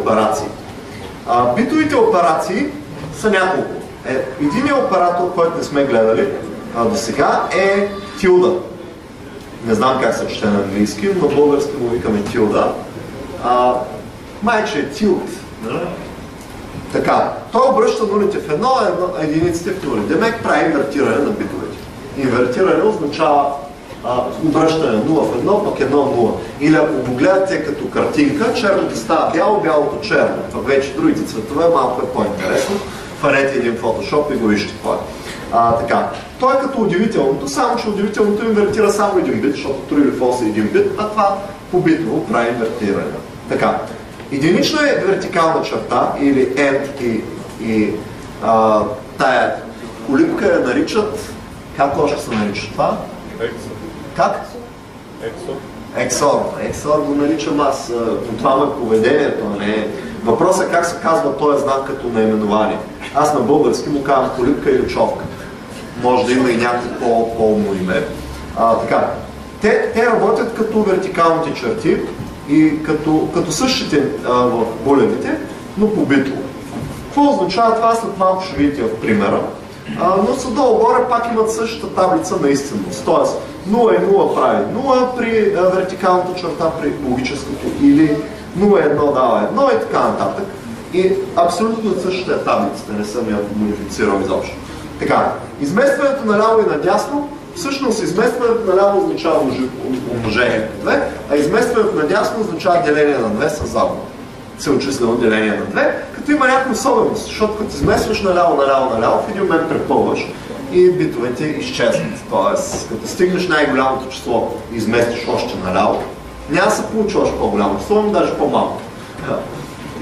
операции. Битовите операции са няколко. Единият оператор, който не сме гледали до сега, е тилда. Не знам как се чете на английски, но на български му викаме тилда. Майче е тилд. Така, той обръща нулите в едно, единиците в нули. Демек прави инвертиране на битовете. Инвертиране означава обръщане 0 в 1, пък 1 в 0. Или ако го гледате като картинка, черното става бяло, бялото черно. Пък вече другите цветове малко е по-интересно. Фанете един фотошоп и го вижте това. Така. Той е като удивителното, само че удивителното инвертира само един бит, защото true или false е един бит, а това по-битово прави инвертиране. Така. Единична е вертикална черта или end и тая колипка я наричат, как още се нарича това? Как? Ексор. Ексор го наричам аз, но това му е поведението, не е. Въпросът е как се казва този знак като наименование. Аз на български му казвам колипка или човка. Може да има и някакво по-умно име. Така. Те работят като вертикалните черти и като същите в булевите, но по-битово. Какво означава това? След малко ще видите в примера. Но са долу-горе пак имат същата таблица на истинност. Тоест 0 и 0 прави 0 при вертикалната черта, при логическото, или 0 и 1 дава 1 и така нататък. И абсолютно същата е таблицата, не съм я модифицирал изобщо. Така, изместването наляво и надясно, всъщност изместването наляво означава умножение на 2, а изместването надясно означава деление на 2 с загуба. Целочислено деление на 2, като има някаква особеност, защото като изместваш наляво, в един момент препълваш и битовете изчезват. Тоест, като стигнеш най-голямото число и изместиш още наляво, няма да се получи още по-голямо число, но даже по-малко.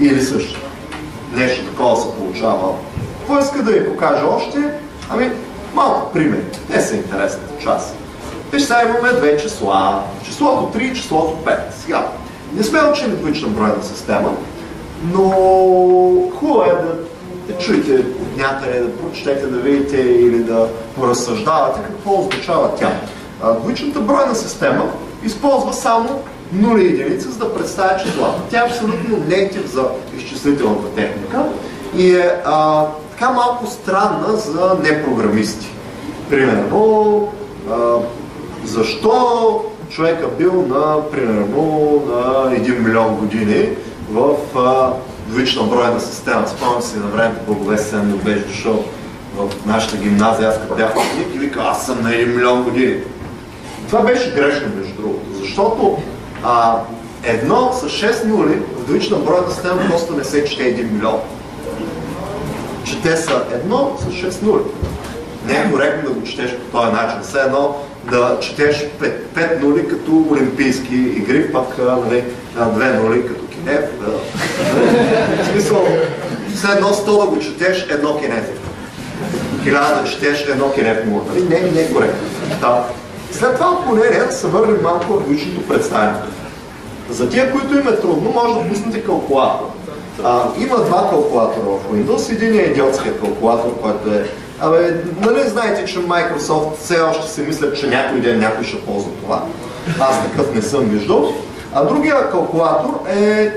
Или също. Нещо такова се получава. Какво иска да ви покажа още? Малко примери. Те са интересните части. Виж, сега имаме две числа. Числото 3 и числото 5. Сега, не сме учили двоична бройна система, но хубаво е да чуете от някъде, да прочетете, да видите или да поразсъждавате какво означава тя. Двоичната бройна система използва само нули и единици, за да представя числата. Тя е абсолютно native за изчислителната техника и е така малко странна за непрограмисти. Примерно, защо човека бил примерно на 1 милион години в двоична бройна система. Спомням си на времето Благовестен да беше дошъл в нашата гимназия, аз като бях ученик и вика, аз съм на 1 милион години. Това беше грешно, между другото, защото едно с 6 нули в двоична бройна система просто не се чете 1 милион. Чете са едно с 6 нули. Не е коректно да го четеш по този начин. Все едно да четеш 5 нули като олимпийски игри, пък 2 нули като Кинев. В смисъл, все едно 100 да го четеш едно Кинев. 1000 да четеш едно Кинев 0. Не е коректно. След това отклонение се върнем малко в двоичното представяне. За тия, които им е трудно, може да пуснете калкулатор. Има два калкулатора в Windows. Един е идиотският калкулатор, който е... нали знаете, че Microsoft все още си мислят, че някой ден някой ще ползва това. Аз такъв не съм виждал. А другия калкулатор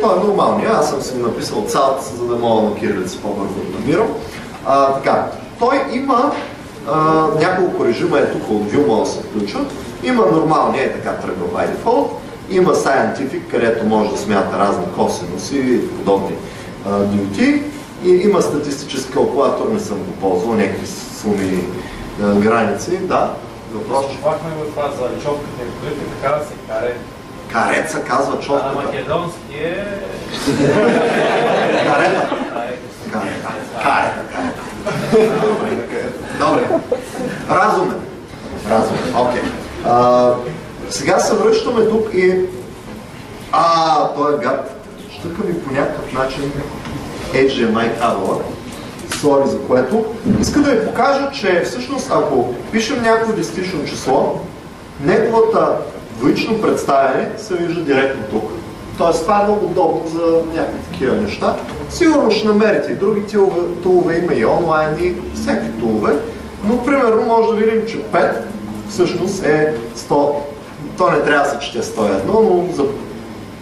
той е нормалния. Аз съм си написал цялата, за да мога на кирилица по-бързо да намирам. Така, той има няколко режима, тук от View може да се включат. Има нормалния, така тръгва by default. Има Scientific, където може да смята разни косинуси и подобни диоти. И има статистически калкулатор, не съм го ползвал, някакви суми, граници. Да, въпрос. Чувахме го това за човката и колите, така да се каре. Карет се казва човката. Македонски е... Карета. Карета. Добре. Разумен. Окей. Сега се връщаме тук и... той е гад. Щъка ми по някакъв начин HDMI кабела. Сори за което. Иска да ви покажа, че всъщност ако пишем някакво десетично число, неговата двоично представяне се вижда директно тук. Тоест това е много удобно за някакви такива неща. Сигурно ще намерите и други тулове, има и онлайн и всеки тулове, но примерно може да видим, че 5 всъщност е 100. То не трябва да се чете 101, но за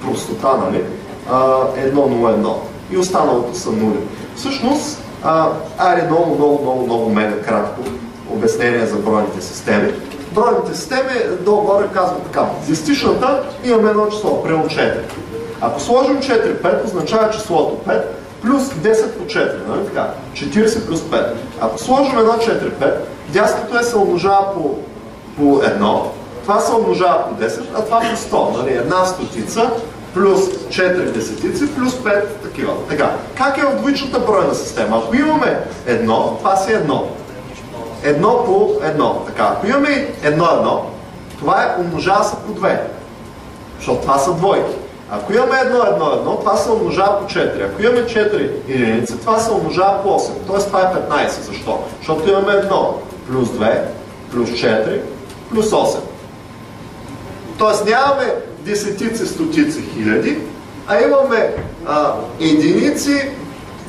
простота, нали? 1, 0, 1 и останалото са нули. Всъщност, айде много мега кратко обяснение за бройните системи. Бройните системи долу-горе казват така. В десетичната имаме едно число, примерно 4. Ако сложим 4-5, означава числото 5 плюс 10 по 4, нали така? 40 плюс 5. Ако сложим едно 4-5, дясното се умножава по 1, това се умножава по 10, а това по 100, нали? Една стотица плюс 4 десетици плюс 5 такива. Така, как е от двоичната бройна система? Ако имаме 1, това си 1. 1 по 1. Така, ако имаме 1-1, това е умножава се по 2, защото това са двойки. Ако имаме 1-1-1, това се умножава по 4. Ако имаме 4 единици, това се умножава по 8. Тоест това е 15. Защо? Защото имаме 1 плюс 2 плюс 4 плюс 8. Тоест нямаме десетици, стотици, хиляди, а имаме единици,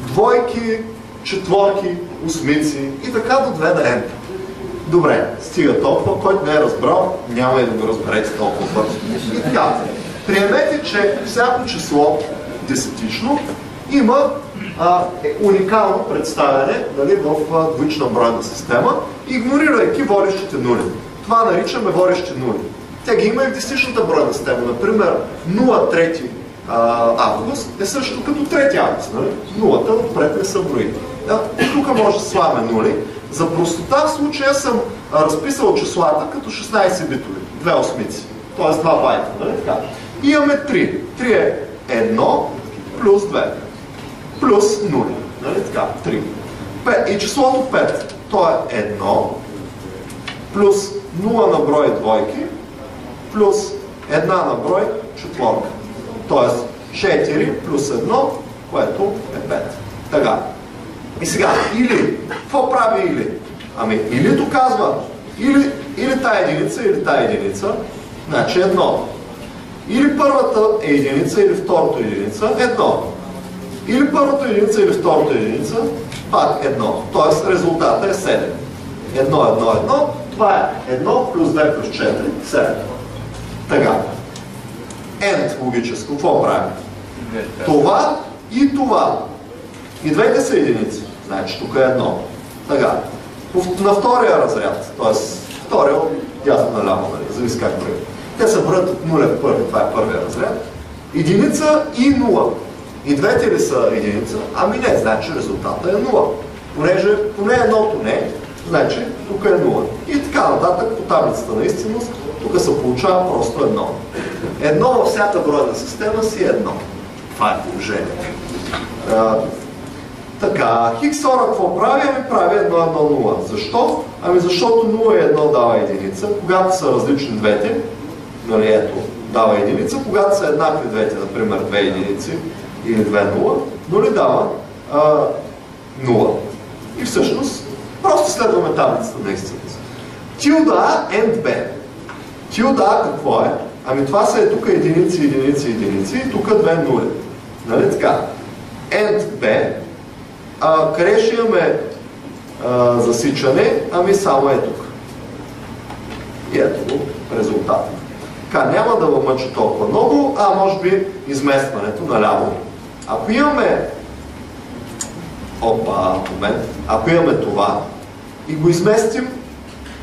двойки, четворки, осмици и така до 2 на n. Добре, стига толкова, който не е разбрал, няма и да го разберете толкова бързо. И така, приемете, че всяко число десетично има уникално представяне, нали, в двоична бройна система, игнорирайки водещите нули. Това наричаме водещи нули. Те ги има и в десетичната бройна система. Например, 0,3 август е също като 3 август. Нали? Нулата отпред не са брои. Тук може да слагаме нули. За простота в случая съм разписал числата като 16 битови. 2 осмици. Т.е. 2 байта. Нали? И имаме 3. 3 е 1 плюс 2. Плюс нули. Нали? Така, 3. И числото 5. То е 1 плюс 0 на брой двойки плюс 1 на брой четворка. Тоест 4 плюс 1, което е 5. Така. И сега, или, какво прави или? Ами, илито казва, или тая единица, или тая единица, значи 1. Или първата е единица, или втората единица, 1. Или първата единица, или втората единица, пак 1. Тоест резултата е 7. 1, 1, 1. Това е 1 плюс 2 плюс 4, 7. Така. End логическо. Какво правим? Това и това. И двете са единици. Значи тук е 1. Така. На втория разряд, т.е. втория от дясно наляво, нали? Зависи как броим. Те се броят от 0 в първи, това е първия разряд. Единица и 0. И двете ли са единица? Ами не, значи резултата е 0. Понеже поне едното не е, значи тук е 0. И така нататък по таблицата на истинност, тук се получава просто 1. Едно във всяка бройна система си е 1. Това е положението. Така, хиксора какво прави? Ами прави 1, 1, 0. Защо? Ами защото 0 и 1 дава единица, когато са различни двете, нали ето, дава единица, когато са еднакви двете, например 2 единици или 2 0, но ли дава 0. И всъщност, просто следваме таблицата на истината. Tilde A and B. Tilde A какво е? Ами това са е тук единици, единици, единици и тук 2 нули. Нали така? And B. Къде ще имаме засичане? Ами само е тук. И ето го резултата. Така, няма да мъча толкова много, а може би изместването наляво. Ако имаме ако имаме това и го изместим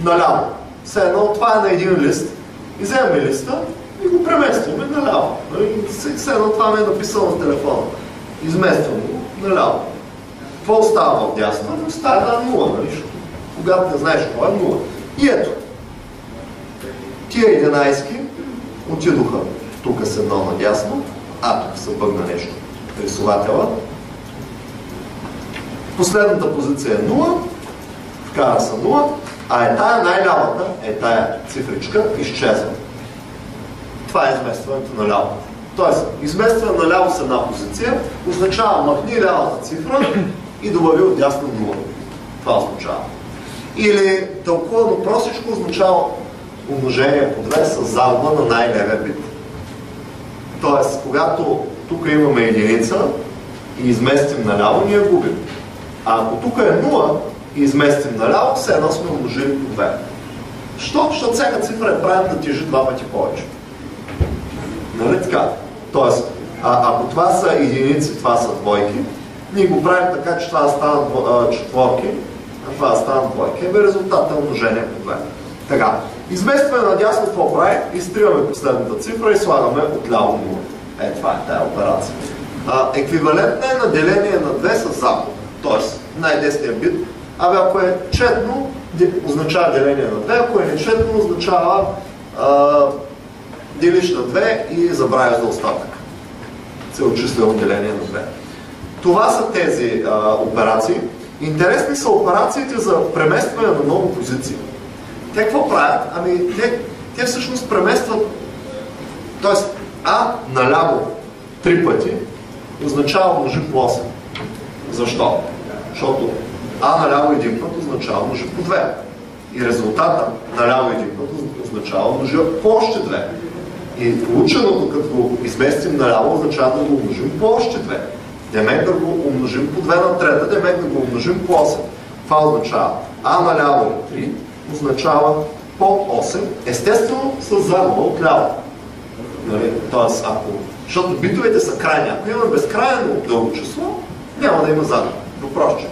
наляво, все едно това е на един лист и вземем листа и го преместваме наляво. Все едно това не е написано на телефона. Изместваме го наляво. Какво остава от дясно? Остава една 0, нали? Когато не знаеш какво е 0. И ето. Тия 11-ки отидоха тук с едно надясно, тук се бъгна нещо. Рисувателя. Последната позиция е 0, вкара са 0, а е тая най-лявата, е тая цифричка, изчезва. Това е изместването наляво. Тоест, изместване наляво с една позиция означава махни лявата цифра и добави от дясно 0. Това означава. Или тълкувано простичко означава умножение по 2 с загуба на най-левия бит. Тоест, когато тук имаме единица и изместим наляво, ние губим. А ако тук е 0 и изместим наляво, все едно сме умножили по 2. Защо? Защото всяка цифра е правилна да тежи 2 пъти повече. Нали така? Тоест, Ако това са единици, това са двойки, ние го правим така, че това да станат четворки, а това да станат двойки. Резултатът е умножение по 2. Така, изместваме надясно какво прави, изтриваме последната цифра и слагаме отляво 0. Това е тая операция. Еквивалентна е на деление на 2 с запад, т.е. най-десният бит. Ако е четно, означава деление на 2, ако е нечетно, означава делиш на 2 и забравяш за остатък. Целочислено деление на 2. Това са тези операции. Интересни са операциите за преместване на много позиции. Те какво правят? Те всъщност преместват, т.е. А наляво 3 пъти означава умножи по 8. Защо? Защото А наляво един път означава умножи по 2. И резултата наляво един път означава умножи по още 2. И полученото, като го изместим наляво, означава да го умножим по още 2. Демек да го умножим по 2 на трета, демек да го умножим по 8. Това означава А наляво 3 означава по 8, естествено с загуба отляво. Нали? Тоест, защото битовете са крайни. Ако имаме безкрайно дълго число, няма да има загуба. Въпросче.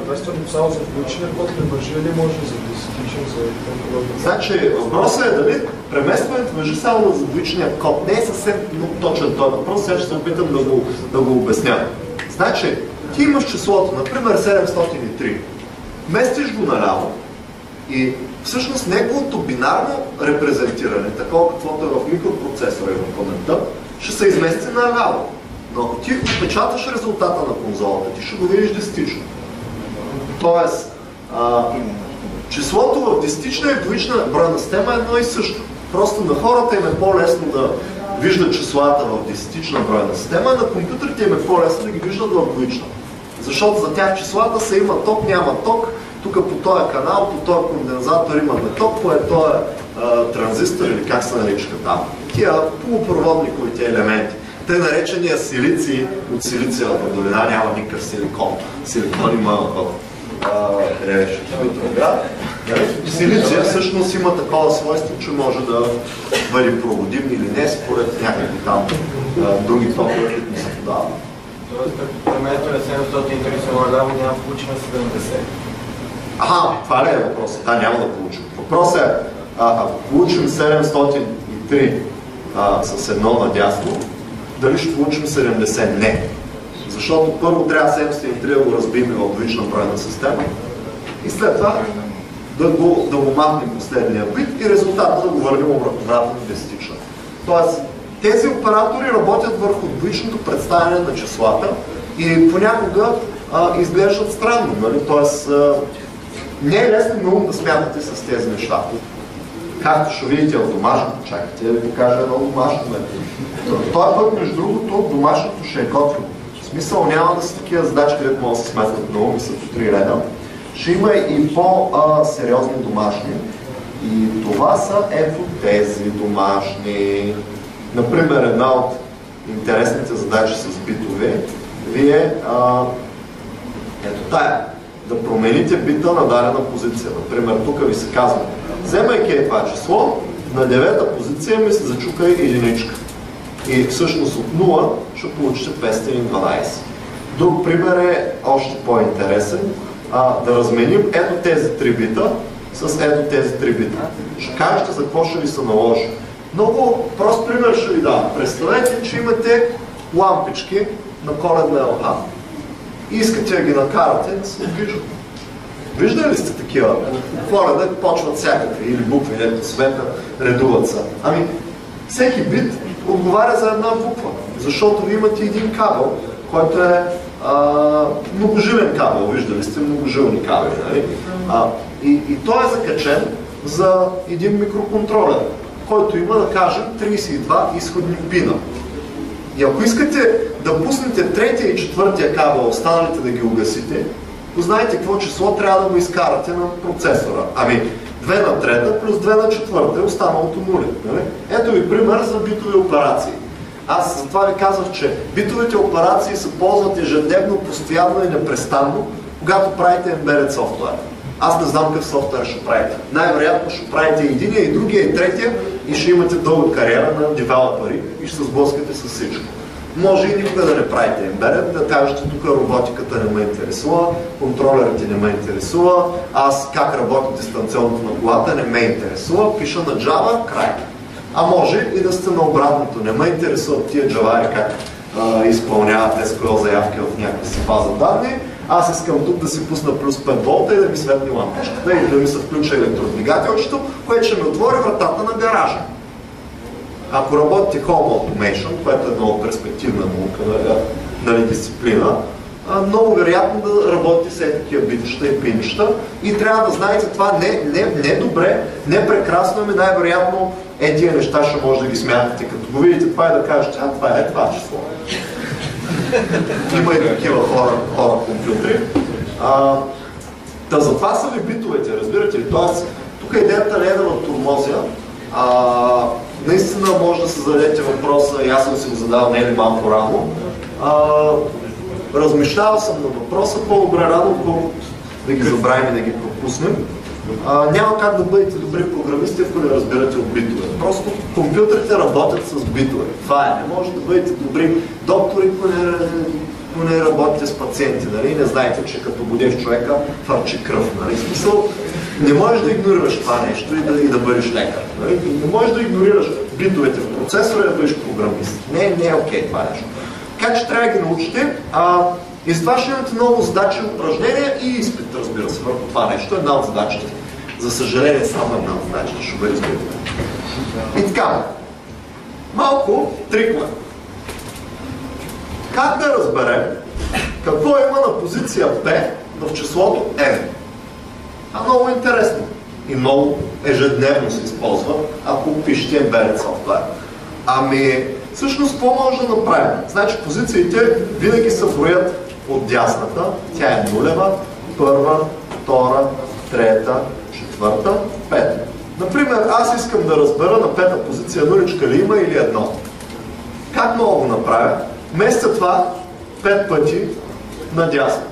Преместването само за двоичния код не важи ли може за десетичен, за контролен? Значи, въпросът е дали преместването важи само за двоичния код. Не е съвсем точен този въпрос, сега ще се опитам да го обясня. Значи, ти имаш числото, например 703. Местиш го наляво и всъщност неговото бинарно репрезентиране, такова каквото е в микропроцесора и в паметта, ще се измести наляво. Но ако ти отпечаташ резултата на конзолата, ти ще го видиш десетично. Тоест, числото в десетична и двоична бройна система е едно и също. Просто на хората им е по-лесно да виждат числата в десетична бройна система, а на компютрите им е по-лесно да ги виждат в двоична. Защото за тях числата са има ток, няма ток, тук по този канал, по този кондензатор имаме ток, по този транзистор или как се наричаха там. Тия полупроводниковите елементи. Тъй наречения силици от силициева долина, няма никакъв силикон. Силикон има в Петроград. Силиция всъщност има такова свойство, че може да бъде проводим или не, според някакви там други токове, които се подават. Тоест, премето на 730 наляво няма да получим 70. Това ли е въпросът? Да, няма да получим. Въпросът е, ако получим 703 с едно надясно, дали ще получим 70? Не. Защото първо трябва 703 да го разбием в двоична бройна система и след това да го махнем последния бит и резултата да го върнем обратно в десетична. Тоест, тези оператори работят върху двоичното представяне на числата и понякога изглеждат странно. Нали? Тоест, не е лесно много да смятате с тези неща. Както ще видите в домашното, чакайте да ви покажа едно домашно. Този път, между другото, домашното ще е готово. В смисъл няма да са такива задачи, където могат да се смятат много, мисля по 3 реда. Ще има и по-сериозни домашни. И това са ето тези домашни. Например, една от интересните задачи с битове ви е ето тая. Да промените бита на дадена позиция. Например, тук ви се казва, вземайки това число, на 9-та позиция ми се зачука единичка. И всъщност от 0 ще получите 212. Друг пример е още по-интересен. Да разменим ето тези 3 бита с ето тези 3 бита. Ще кажете за какво ще ви се наложи. Много прост пример ще ви дам. Представете, че имате лампички на коледна елха. И искате да ги накарате да се движат. Виждали ли сте такива? Коледа почват всякакви или букви, ето света, редуват се. Всеки бит отговаря за една буква, защото ви имате един кабел, който е многожилен кабел, виждали сте многожилни кабели, нали? И той е закачен за един микроконтролер, който има, да кажем, 32 изходни пина. И ако искате да пуснете третия и четвъртия кабел, останалите да ги угасите, познаете какво число трябва да го изкарате на процесора. 2 на трета плюс 2 на четвърта е останалото нули. Нали? Ето ви пример за битови операции. Аз за това ви казах, че битовите операции се ползват ежедневно, постоянно и непрестанно, когато правите embedded софтуер. Аз не знам какъв софтуер ще правите. Най-вероятно ще правите единия, и другия, и третия и ще имате дълга кариера на девелопери и ще се сблъскате с всичко. Може и никога да не правите embedded, да кажете тук роботиката не ме интересува, контролерите не ме интересува, аз как работя дистанционното на колата не ме интересува, пиша на Java, край. А може и да сте на обратното, не ме интересуват тия джавари как изпълняват SQL заявки в някаква си база данни, аз искам тук да си пусна плюс 5 волта и да ми светне лампочката и да ми се включа електродвигателчето, което ще ми отвори вратата на гаража. Ако работите Home Automation, което е много перспективна наука, нали, дисциплина, много вероятно да работите с такива битища и пинища и трябва да знаете това не добре, не прекрасно, ами най-вероятно тия неща ще може да ги смятате. Като го видите това и да кажете, това е това число. Има и такива хора компютри. Затова са ви битовете, разбирате ли? Тоест, тук идеята не е да тормозя. Наистина може да се зададете въпроса, и аз съм си го задал не ли малко рано. Размишлял съм на въпроса, по-добре рано, отколкото да ги забравим и да ги пропуснем. Няма как да бъдете добри програмисти, ако не разбирате от битове. Просто компютрите работят с битове. Това е. Не може да бъдете добри доктори, ако не работите с пациенти. Нали? Не знаете, че като будеш човека, фърчи кръв. Нали? Смисъл, не можеш да игнорираш това нещо и да бъдеш лекар. Нали? Не можеш да игнорираш битовете в процесора и да бъдеш програмист. Не е окей това нещо. Така че трябва да ги научите. И затова ще имате много задачи, упражнения и изпит, разбира се, върху това нещо. Една от задачите. За съжаление, само една от задачите ще бъде изпит. И така, малко трикна. Как да разберем какво има на позиция P в числото N? Много интересно и много ежедневно се използва, ако пишете embedded software. Всъщност, какво може да направим? Значи, позициите винаги се броят от дясната. Тя е нулева, първа, втора, трета, четвърта, пета. Например, аз искам да разбера на пета позиция нуличка ли има или едно. Как мога да го направя? Вместо това 5 пъти надясно.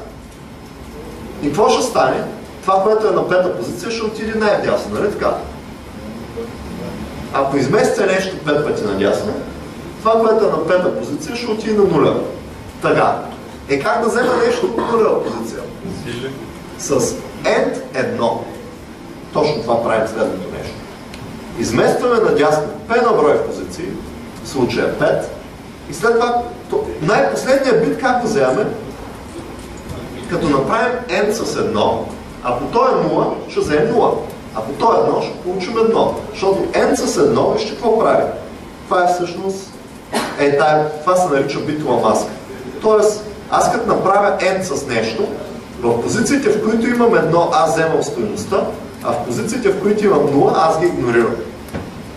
И какво ще стане? Това, което е на пета позиция, ще отиде най-дясно, нали така? Ако изместя нещо 5 пъти надясно, това, което е на пета позиция, ще отиде на нулева. Така. Как да взема нещо от нулева позиция? С end 1. Точно това правим следното нещо. Изместваме надясно P на брой позиции, в случая 5, и след това най-последния бит как да вземем? Като направим n с 1, ако то е 0, ще вземем 0. Ако то е 1, ще получим 1. Защото n с 1, вижте какво прави. Това е всъщност, това се нарича битова маска. Тоест, аз като направя n с нещо, в позициите, в които имам 1, аз вземам стойността, а в позициите, в които имам 0, аз ги игнорирам.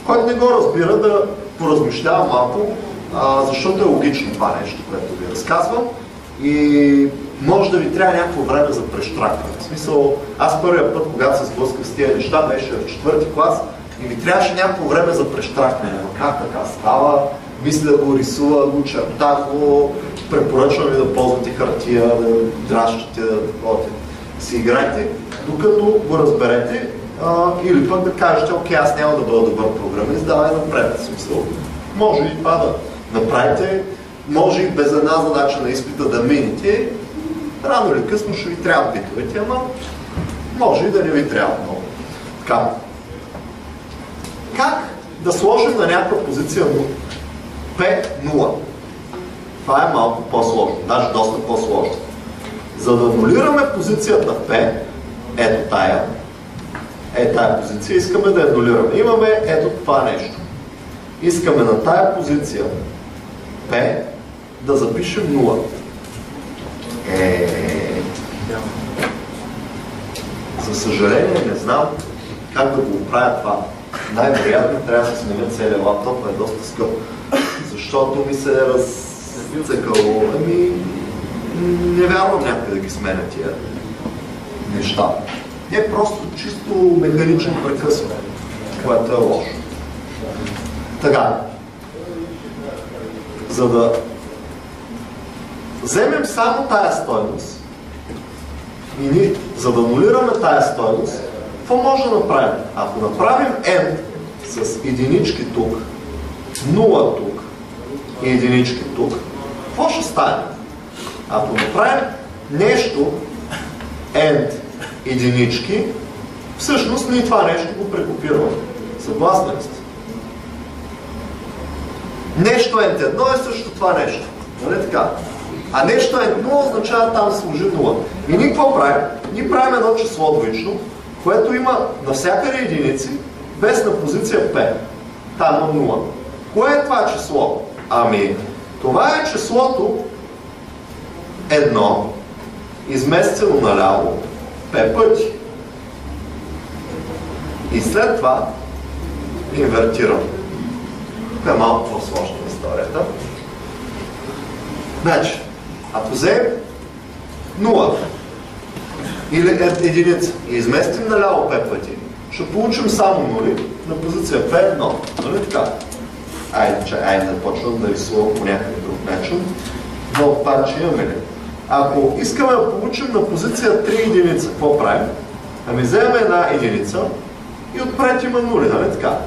Който не го разбира, да поразмишлява малко, защото е логично това нещо, което ви разказвам. И може да ви трябва някакво време за прещракване. В смисъл, аз първия път, когато се сблъсках с тия неща, беше в 4-ти клас и ми трябваше някакво време за прещракване. Как така става? Мисля го, рисува го, черта го, препоръчвам ви да ползвате хартия, да дращате, да си играйте, докато го разберете, или пък да кажете, окей, аз няма да бъда добър програмист, давай напред. В смисъл, може и това да направите, може и без една задача на изпита да минете, рано или късно ще ви трябва битовете, ама може и да не ви трябва много. Така. Как да сложим на някаква позиция P0? Това е малко по-сложно, даже доста по-сложно. За да анулираме позицията P, ето тая позиция, искаме да я анулираме. Имаме ето това нещо. Искаме на тая позиция P да запишем 0. За съжаление не знам как да го оправя това. Най-вероятно трябва да сменя целият лаптоп, е доста скъп. Защото ми се е разцъкало. Не вярвам някъде да ги сменя тия неща. Не просто чисто механично прекъсване, което е лошо. Така. За да вземем само тая стойност и за да анулираме тая стойност, какво може да направим? Ако направим n с единички тук, 0 тук и единички тук, Какво ще стане? Ако направим нещо end единички, всъщност ние това нещо го прекопираме. Съгласни ли сте? Нещо end 1 е също това нещо. Нали така? А нещо end 0 означава там да сложи 0. И ние какво правим? Ние правим едно число двоично, което има навсякъде единици, без на позиция P. Там има 0. Кое е това число? Ами, това е числото 1, изместено наляво, P пъти. И след това инвертирам. Тук е малко по-сложна историята. Значи, ако вземем 0 или единица и изместим наляво P пъти, ще получим само нули на позиция P1. Нали така? Айде да почвам да рисувам по някакъв друг начин. Но парче имаме ли? Ако искаме да получим на позиция 3 единица, какво правим? Ами вземем една единица и отпред има нули, нали така?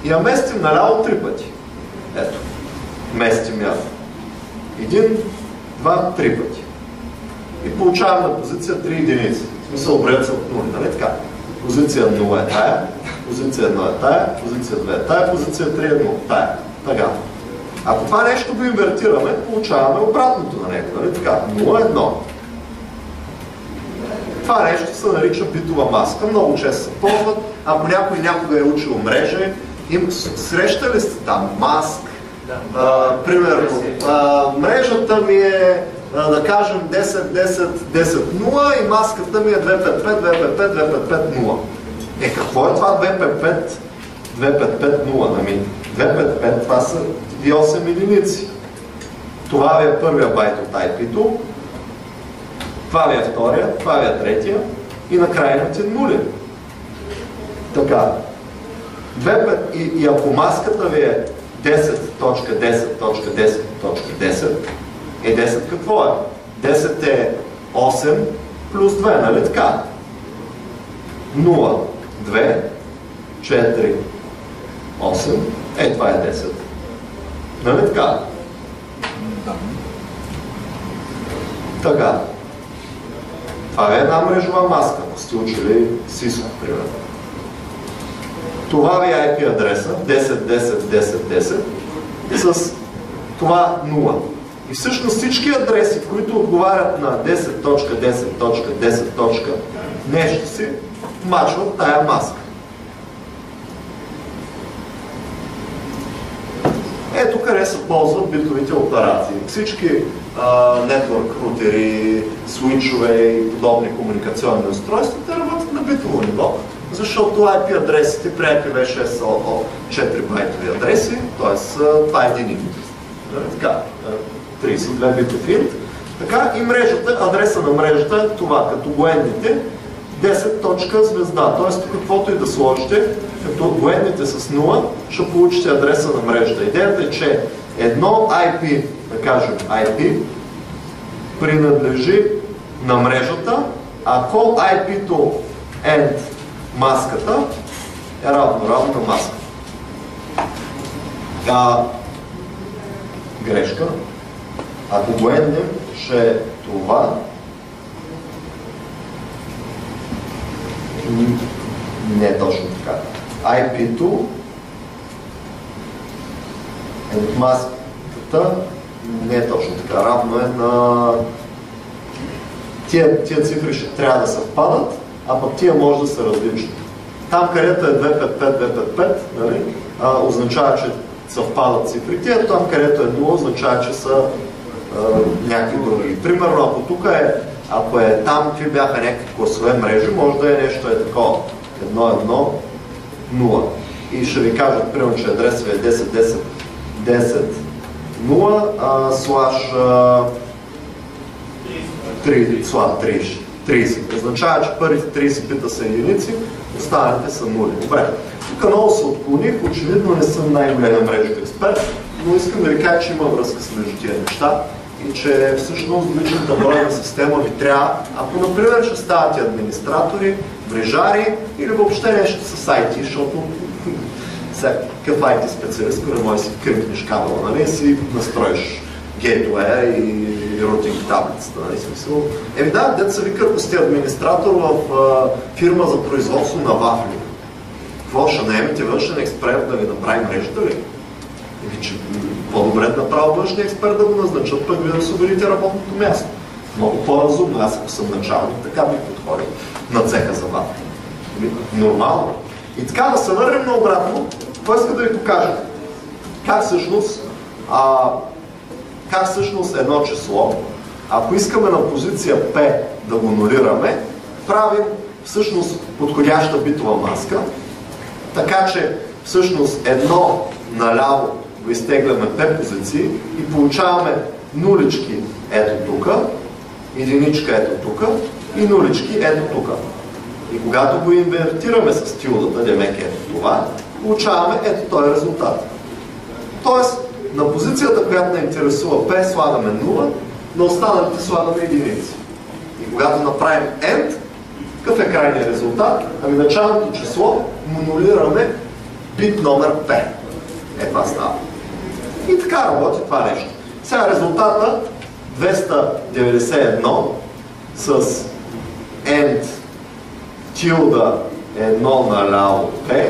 И я местим наляво 3 пъти. Ето. Местим я. 1, 2, 3 пъти. И получаваме на позиция 3 единици. В смисъл бред са от нули, нали така? Позиция 0 е тая, позиция 1 е тая, позиция 2 е тая, позиция 3 е 1 тая. Така. Ако това нещо го инвертираме, получаваме обратното на него, нали така? 0-1. Това нещо се нарича битова маска, много често се ползват. Ако някой някога е учил мрежа, им срещали сте там маск, примерно, мрежата ми е, да кажем, 10-10-10-0 и маската ми е 255-255-255-0. Какво е това 255-255-0? Ами, 255 това са и 8 единици. Това ви е първия байт от IP-то, това ви е втория, това ви е третия и накрая имате нули. Така. И ако маската ви е 10.10.10.10, е 10 какво е? 10 е 8 плюс 2, нали така? 0, 2, 4, 8, това е 10. Нали така? Така. Това е една мрежова маска, ако сте учили Cisco, примерно. Това ви е IP адреса 10.10.10.10 с това 0. И всъщност всички адреси, които отговарят на 10.10.10. нещо си, мачват тая маска. Ето къде се ползват битовите операции. Всички нетворк рутери, свичове и подобни комуникационни устройства те работят на битово ниво, защото IP адресите при IPv6 са 4 байтови адреси, т.е. това е едини. Така, 32 битов int. Така и мрежата, адреса на мрежата е това, като военните 10.звезда, т.е. каквото и да сложите, като военните с 0, ще получите адреса на мрежата. Идеята е, че едно IP, да кажем IP, принадлежи на мрежата, ако IP-то end маската е равно на маска. Грешка. Ако го endем, ще е това. Не е точно така. IP-то end маската не е точно така. Равно е на... Тия цифри ще трябва да съвпадат, а пък тия може да са различни. Там, където е 255, нали, означава, че съвпадат цифрите, там, където е 0, означава, че са някакви други. Примерно, ако тук е, ако е там, какви бяха някакви класове мрежи, може да е нещо е такова. 1, 0. И ще ви кажат, примерно, че адресът е 10.10.10.0 слаш 30. Означава, че първите 30 бита са единици, останалите са нули. Добре. Тук много се отклоних, очевидно не съм най-големия мрежов експерт, но искам да ви кажа, че има връзка с между тия неща и че всъщност личната бройна система ви трябва, ако например ще ставате администратори, мрежари или въобще нещо с IT, защото всякакъв IT специалист, който може да си кръпнеш кабела, нали, си настроиш гейтуея и рутинг таблицата. Да, дето се вика, ако сте администратор в фирма за производство на вафли. Какво ще наемете външен експерт да ви направи мрежата ли? Че по-добре да направя външния експерт да го назначат, пък вие да освободите работното място. Много по-разумно. Аз ако съм началник, така бих подходил на цеха за вафли. Нормално. И така да се върнем наобратно, какво иска да ви покажа? Как всъщност едно число, ако искаме на позиция P да го нулираме, правим всъщност подходяща битова маска, така че всъщност едно наляво го изтегляме P позиции и получаваме нулички ето тук, единичка ето тук и нулички ето тук. И когато го инвертираме с тилдата, демек ето това, получаваме ето този резултат. Тоест, на позицията, която не интересува P, слагаме 0, на останалите слагаме единици. И когато направим END, какъв е крайният резултат? Ами началното число монулираме бит номер P. Е, това става. И така работи това нещо. Сега резултата 291 с END тилда 1 наляво P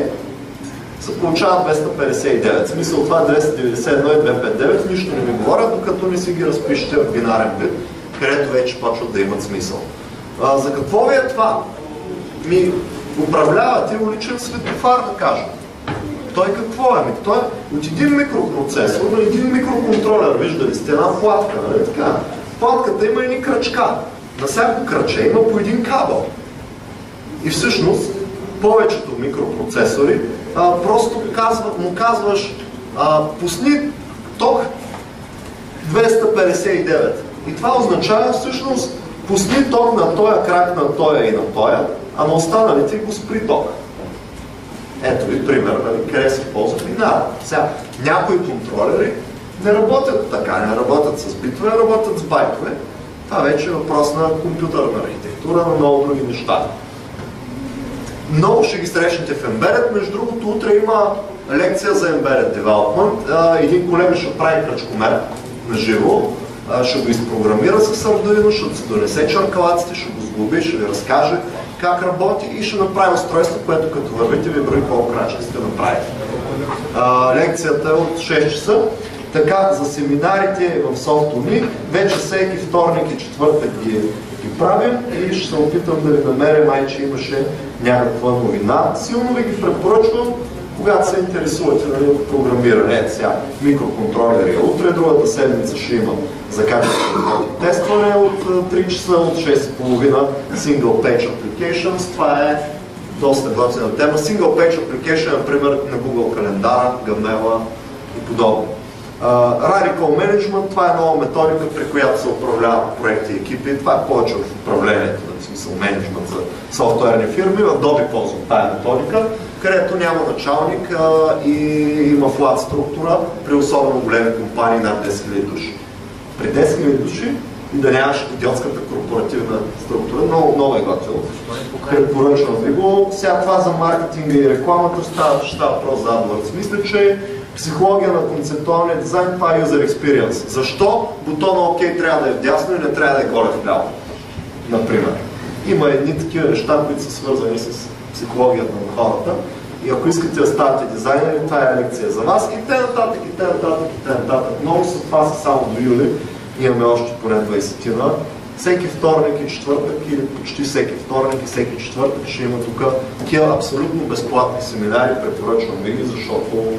се получава 259. В смисъл това 291 и 259 нищо не ми говорят, докато не си ги разпишете в бинарен вид, където вече почват да имат смисъл. За какво ви е това? Управлявате уличен светофар, да кажем. Той какво е? Той е от един микропроцесор на един микроконтролер. Виждали сте една платка, нали така? Платката има едни кръчка. На всяко кръче има по един кабел. И всъщност повечето микропроцесори просто му казваш пусни ток 259. И това означава всъщност пусни ток на този крак, на този и на този, а на останалите го спри ток. Ето ви пример, къде се ползва бинар. Сега, някои контролери не работят така, не работят с битове, работят с байтове. Това вече е въпрос на компютърна архитектура, на много други неща. Много ще ги срещнете в Embedded. Между другото, утре има лекция за Embedded Development. Един колега ще прави кръчкомер на живо, ще го изпрограмира с Arduino, ще се донесе чаркалаците, ще го сглоби, ще ви разкаже как работи и ще направи устройство, което като вървите ви брои колко крачки сте направили. Лекцията е от 6 часа. Така, за семинарите в SoftUni, вече всеки вторник и четвъртък ги правим и ще се опитам да ви намеря, май, че имаше някаква новина. Силно ви ги препоръчвам, когато се интересувате от програмиране. Ето сега, микроконтролери. Утре, другата седмица ще има за качествено тестване от 3 часа, от 6:30 Single Page Applications. Това е доста готина тема. Single Page Application, например, на Google календара, Gmail и подобно. Radical Management, това е нова методика, при която се управляват проекти и екипи. Това е повече в управлението, в смисъл менеджмент за софтуерни фирми. В Adobe ползвам тая методика, където няма началник и има флат структура при особено големи компании над 10 000 души. При 10 000 души и да нямаш идиотската корпоративна структура, много е готово. Препоръчвам ви го. Сега това за маркетинга и рекламата ще става въпрос за AdWords. Мисля, че психология на концептуалния дизайн, това е user experience. Защо бутона OK трябва да е вдясно и не трябва да е горе вляво? Например. Има едни такива неща, които са свързани с психологията на хората. И ако искате да ставате дизайнери, това е лекция за вас. И те нататък, и те нататък, и те нататък. Много са, това са само до юли. Имаме още поне 20-тина. Всеки вторник и четвъртък, или почти всеки вторник и всеки четвъртък ще има тук такива абсолютно безплатни семинари. Препоръчвам ви ги, защото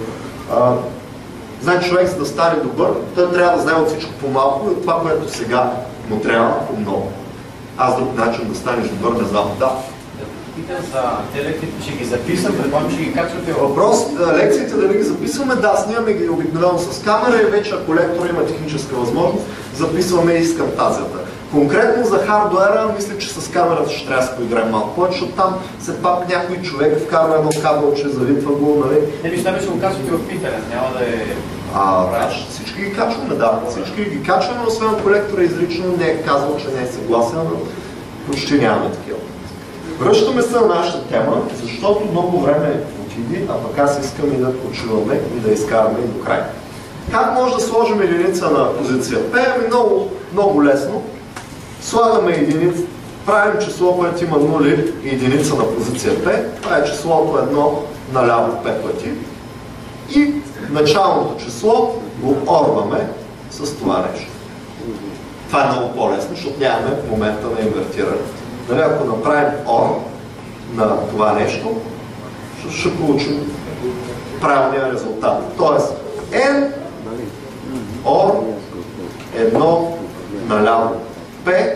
значи човек, за да стане добър, той трябва да знае от всичко по-малко и от това, което сега му трябва по-много. Аз друг начин да станеш добър не знам. Да. Питам за те лекциите, ще ги записам, предполагам, че ги качвате. Въпрос, лекциите дали ги записваме, да, снимаме ги обикновено с камера и вече ако лектор има техническа възможност, записваме и с картазията. Конкретно за хардуера, мисля, че с камерата ще трябва да се поиграем малко повече, защото там все пак някой човек вкарва едно кабелче, завитва го, нали? Не виж, ще го качвате в интернет, няма да е... Всички ги качваме, да. Всички ги качваме, освен ако лектора изрично не е казал, че не е съгласен, но почти нямаме такива. Връщаме се на нашата тема, защото много време отиди, а пък аз искам и да почиваме и да изкараме и до край. Как може да сложим единица на позиция P? Ами много лесно. Слагаме единица, правим число, което има нули и единица на позиция P. Това е числото 1 наляво 5 пъти. И началното число го орваме с това нещо. Това е много по-лесно, защото нямаме в момента на инвертиране. Нали, ако направим OR на това нещо, ще получим правилния резултат. Тоест, N OR 1 наляво P,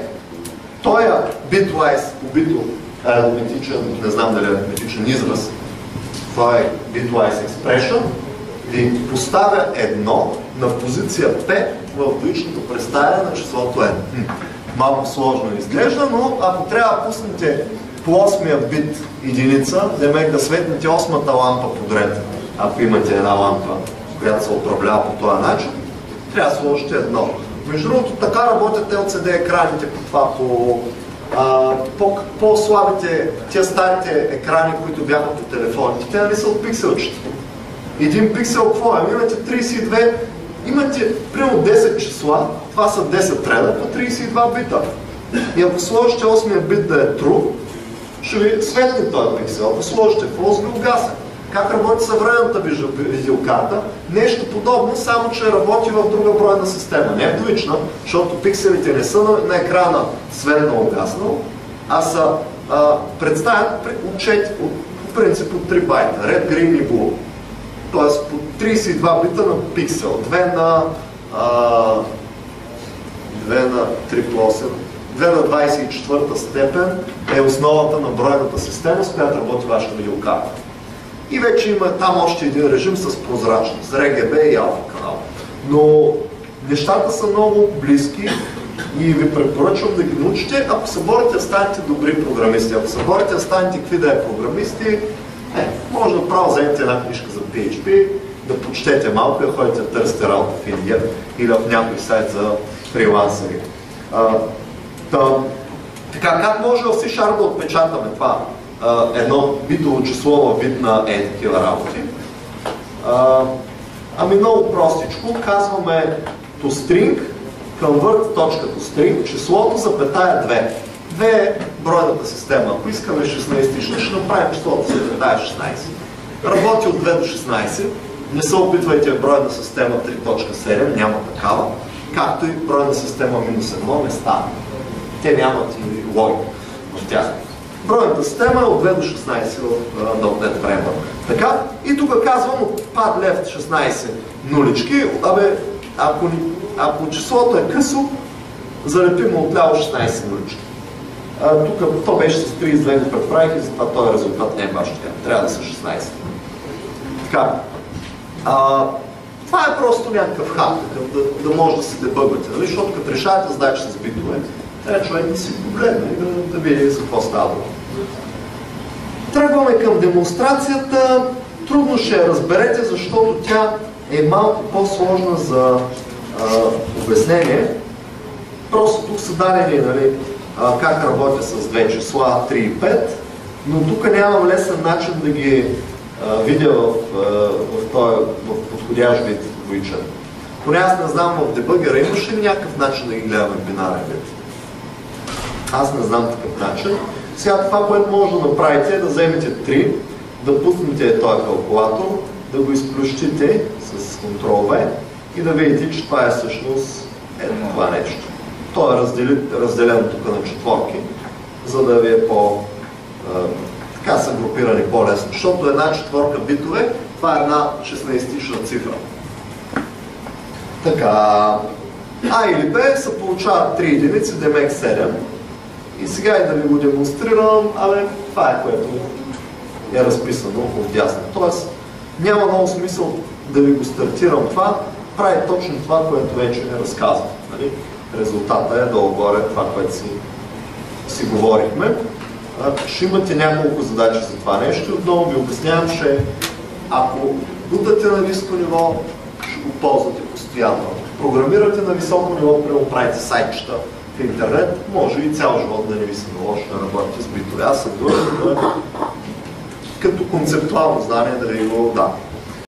той е bitwise, убито аритметичен, не знам дали аритметичен израз, това е bitwise expression, ви поставя 1 на позиция P в двоичното представяне на числото N. Малко сложно изглежда, но ако трябва да пуснете по 8-я бит единица, да светнете 8-та лампа подред, ако имате една лампа, която се управлява по този начин, трябва да сложите 1. Между другото, така работят LCD екраните по това, по-слабите, тия старите екрани, които бяха по телефоните, те нали са от пикселчета. Един пиксел какво е? Имате 32, имате примерно 10 числа, това са 10 реда по 32 бита. И ако сложите 8-я бит да е true, ще ви светне този пиксел. Ако сложите false, ви угасне. Как работи съвременната видеокарта? Нещо подобно, само че работи в друга бройна система. Не е двоична, защото пикселите не са на екрана светно-угаснал, а са представят по принцип от 3 байта. Red, green и blue. Тоест по 32 бита на пиксел. 2 на 3 плюс 2 на 24 степен е основата на бройната система, с която работи вашата видеокарта. И вече има там още един режим с прозрачност, RGB и алфа канал. Но нещата са много близки и ви препоръчвам да ги научите, ако се борите да станете добри програмисти. Ако се борите да станете какви да е програмисти, може да право вземете една книжка за PHP, да почетете малко и да ходите да търсите работа в Индия или в някой сайт за фрилансери. Така, как може в C# да отпечатаме това? Едно битово число във вид на такива работи. Ами много простичко, казваме toString, convert.toString, числото запетая 2. 2 е бройната система. Ако искаме 16, ще направим числото запетая 16. Работи от 2 до 16. Не се опитвайте в бройна система 3.7, няма такава. Както и бройна система -1 не става. Те нямат и логика в тях. Бройната система е от 2 до 16 в .NET Framework. Така, и тук казвам от pad left 16 нулички, ако числото е късо, залепим отляво 16 нулички. Тук то беше с 32 го предправих и затова този резултат не е баш така. Трябва да са 16. Така. Това е просто някакъв хак, да може да се дебъгвате, нали? Защото като решавате задачи с битове, трябва човек да си погледне и да види за какво става. Тръгваме към демонстрацията. Трудно ще я разберете, защото тя е малко по-сложна за обяснение. Просто тук са дадени, нали, как работя с две числа 3 и 5, но тук нямам лесен начин да ги видя в подходящ вид двоичен. Поне аз не знам в дебъгера имаше ли някакъв начин да ги гледаме в бинарен вид. Аз не знам такъв начин. Сега това, което може да направите е да вземете 3, да пуснете този калкулатор, да го изплющите с Ctrl-V и да видите, че това е всъщност това нещо. То е разделено тук на четворки, за да ви е така са групирани по-лесно, защото една четворка битове, това е една 16-тична цифра. Така, А или Б се получават 3 единици, демек 7. И сега и да ви го демонстрирам, това е което е разписано отдясно. Тоест, няма много смисъл да ви го стартирам това, прави точно това, което вече не разказвам. Нали? Резултата е долу-горе това, което си говорихме. Ще имате няколко задачи за това нещо. Отново ви обяснявам, че ако бутате на ниско ниво, ще го ползвате постоянно. Програмирате на високо ниво, прямо правите сайтчета в интернет, може и цял живот да не ви се наложи да работите с битове. Аз съм длъжен като концептуално знание да ви го дам.